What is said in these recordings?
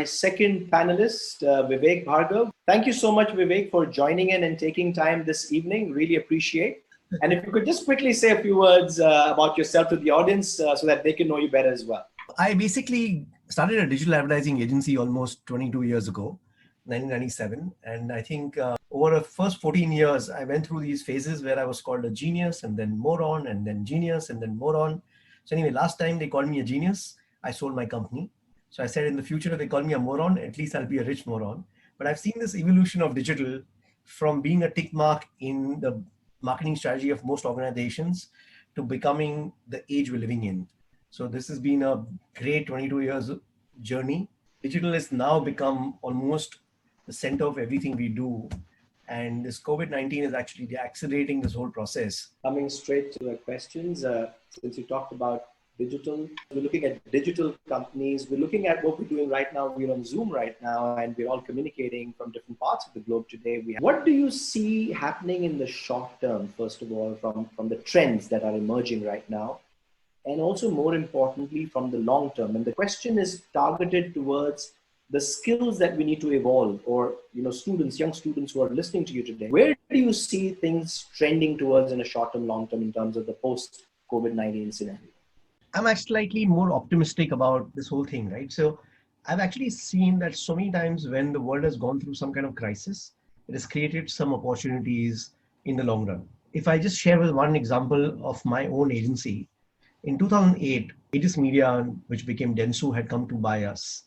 second panelist, Vivek Bhargava. Thank you so much, Vivek, for joining in and taking time this evening. Really appreciate. And if you could just quickly say a few words about yourself to the audience so that they can know you better as well. I basically started a digital advertising agency almost 22 years ago, 1997. And I think over the first 14 years, I went through these phases where I was called a genius and then moron and then genius and then moron. So anyway, last time they called me a genius, I sold my company. So I said in the future, if they call me a moron, at least I'll be a rich moron. But I've seen this evolution of digital from being a tick mark in the marketing strategy of most organizations to becoming the age we're living in. So this has been a great 22 years journey. Digital has now become almost the center of everything we do. And this COVID-19 is actually accelerating this whole process. Coming straight to the questions, since you talked about digital, we're looking at digital companies. We're looking at what we're doing right now. We're on Zoom right now, and we're all communicating from different parts of the globe today. What do you see happening in the short term, first of all, from the trends that are emerging right now? And also, more importantly, from the long term. And the question is targeted towards the skills that we need to evolve, or students, young students who are listening to you today. Where do you see things trending towards in a short term, long term in terms of the post-COVID-19 scenario? I'm actually slightly more optimistic about this whole thing, right? So I've actually seen that so many times when the world has gone through some kind of crisis, it has created some opportunities in the long run. If I just share with one example of my own agency, in 2008, Aegis Media, which became Dentsu, had come to buy us.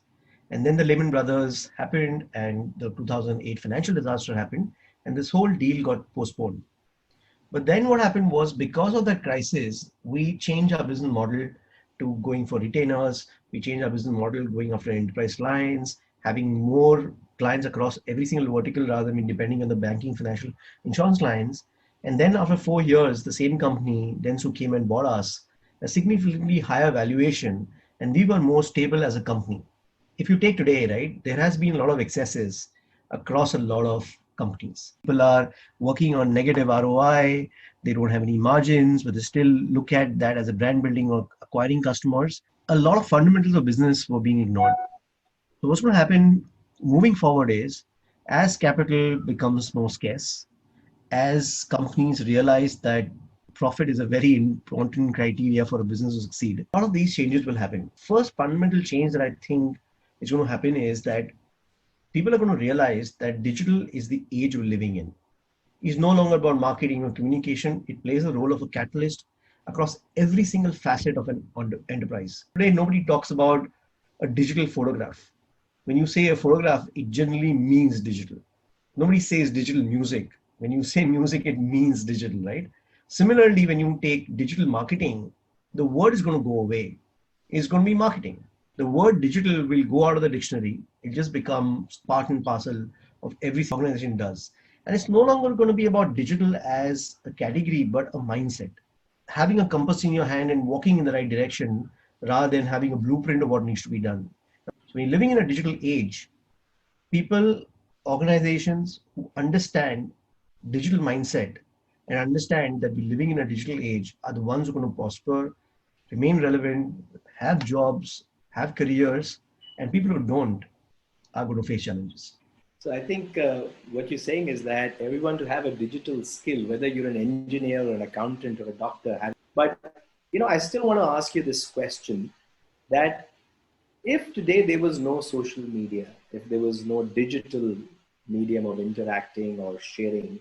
And then the Lehman Brothers happened and the 2008 financial disaster happened, and this whole deal got postponed. But then what happened was, because of that crisis, we changed our business model to going for retainers. We changed our business model going after enterprise clients, having more clients across every single vertical rather than depending on the banking, financial, insurance clients. And then after 4 years, the same company, Dentsu, came and bought us a significantly higher valuation, and we were more stable as a company. If you take today, right, there has been a lot of excesses across a lot of companies. People are working on negative ROI, they don't have any margins, but they still look at that as a brand building or acquiring customers. A lot of fundamentals of business were being ignored. So what's going to happen moving forward is, as capital becomes more scarce, as companies realize that profit is a very important criteria for a business to succeed, a lot of these changes will happen. First fundamental change that I think is going to happen is that people are going to realize that digital is the age we're living in. It's no longer about marketing or communication. It plays a role of a catalyst across every single facet of an enterprise. Today, nobody talks about a digital photograph. When you say a photograph, it generally means digital. Nobody says digital music. When you say music, it means digital, right? Similarly, when you take digital marketing, the word is going to go away. It's going to be marketing. The word digital will go out of the dictionary. It just becomes part and parcel of every organization does. And it's no longer going to be about digital as a category, but a mindset. Having a compass in your hand and walking in the right direction rather than having a blueprint of what needs to be done. So when you're living in a digital age, people, organizations who understand digital mindset and understand that we're living in a digital age are the ones who are going to prosper, remain relevant, have jobs, have careers, and people who don't are going to face challenges. So I think what you're saying is that everyone to have a digital skill, whether you're an engineer or an accountant or a doctor. But I still want to ask you this question, that if today there was no social media, if there was no digital medium of interacting or sharing,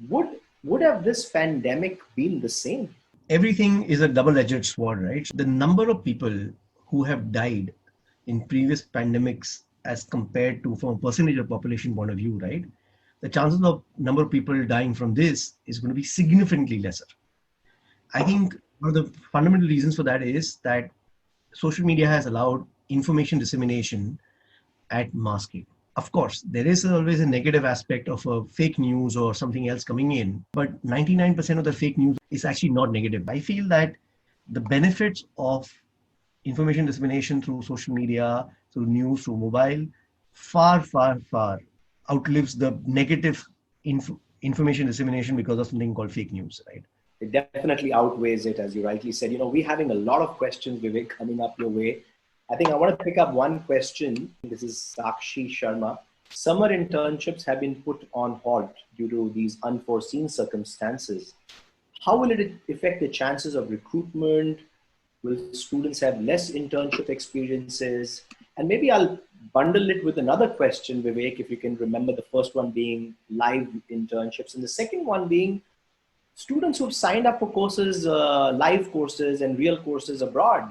would have this pandemic been the same? Everything is a double-edged sword, right? The number of people who have died in previous pandemics as compared to from a percentage of population point of view, right? The chances of number of people dying from this is going to be significantly lesser. I think one of the fundamental reasons for that is that social media has allowed information dissemination at mass scale. Of course, there is always a negative aspect of a fake news or something else coming in, but 99% of the fake news is actually not negative. I feel that the benefits of information dissemination through social media, through news, through mobile, far outlives the negative information dissemination because of something called fake news, right? It definitely outweighs it, as you rightly said. We're having a lot of questions, Vivek, coming up your way. I think I want to pick up one question. This is Sakshi Sharma. Summer internships have been put on halt due to these unforeseen circumstances. How will it affect the chances of recruitment? Will students have less internship experiences? And maybe I'll bundle it with another question, Vivek, if you can remember, the first one being live internships, and the second one being students who've signed up for courses, live courses and real courses abroad,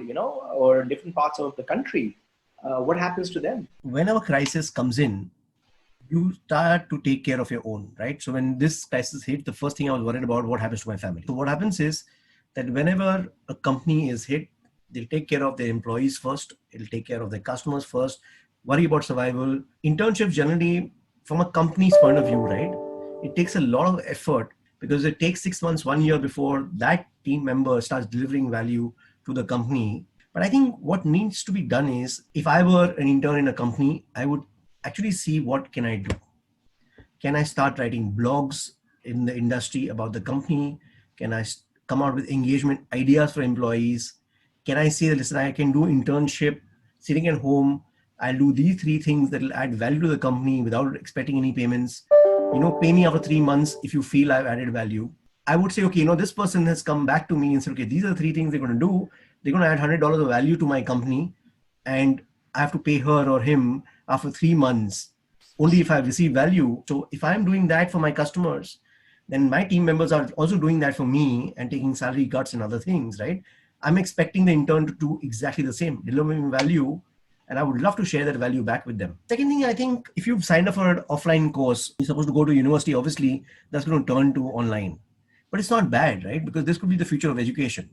or different parts of the country. What happens to them? Whenever crisis comes in, you start to take care of your own, right? So when this crisis hit, the first thing I was worried about, what happens to my family. So what happens is that whenever a company is hit, they'll take care of their employees first, it'll take care of their customers first, worry about survival. Internships generally, from a company's point of view, right, it takes a lot of effort because it takes 6 months, 1 year before that team member starts delivering value to the company. But I think what needs to be done is, if I were an intern in a company, I would actually see what can I do. Can I start writing blogs in the industry about the company? Can I come out with engagement ideas for employees? Can I say, listen, I can do internship sitting at home. I'll do these three things that will add value to the company without expecting any payments. Pay me after 3 months if you feel I've added value. I would say, okay, this person has come back to me and said, okay, these are the three things they're going to do. They're going to add $100 of value to my company, and I have to pay her or him after 3 months only if I receive value. So if I'm doing that for my customers, then my team members are also doing that for me and taking salary cuts and other things, right? I'm expecting the intern to do exactly the same, delivering value, and I would love to share that value back with them. Second thing, I think if you've signed up for an offline course, you're supposed to go to university, obviously that's going to turn to online. But it's not bad, right? Because this could be the future of education.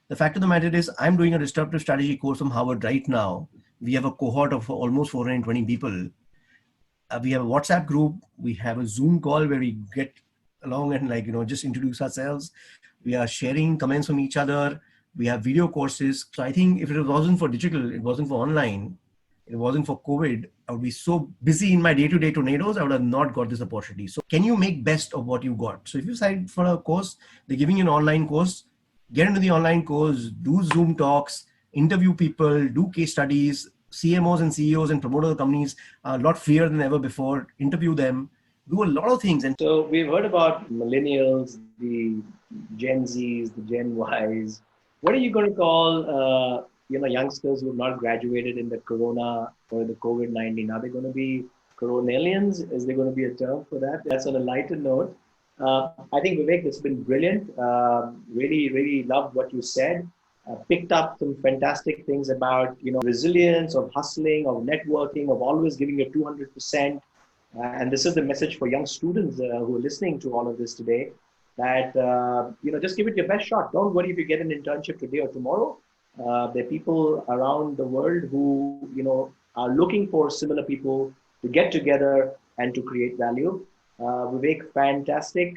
The fact of the matter is, I'm doing a disruptive strategy course from Harvard right now. We have a cohort of almost 420 people. We have a WhatsApp group. We have a Zoom call where we get along and just introduce ourselves. We are sharing comments from each other. We have video courses. So I think if it wasn't for digital, it wasn't for online, it wasn't for COVID, I would be so busy in my day-to-day tornadoes, I would have not got this opportunity. So can you make best of what you got? So if you sign for a course, they're giving you an online course, get into the online course, do Zoom talks, interview people, do case studies. CMOs and CEOs and promoter companies are a lot freer than ever before. Interview them, do a lot of things. And so we've heard about millennials, the Gen Zs, the Gen Ys. What are you going to call, youngsters who have not graduated in the Corona or the COVID-19? Are they going to be Coronalians? Is there going to be a term for that? That's on a lighter note. I think, Vivek, it's been brilliant. Really, really loved what you said. Picked up some fantastic things about, resilience, of hustling, of networking, of always giving your 200%. And this is the message for young students who are listening to all of this today, that, just give it your best shot. Don't worry if you get an internship today or tomorrow. There are people around the world who, are looking for similar people to get together and to create value. Vivek, fantastic.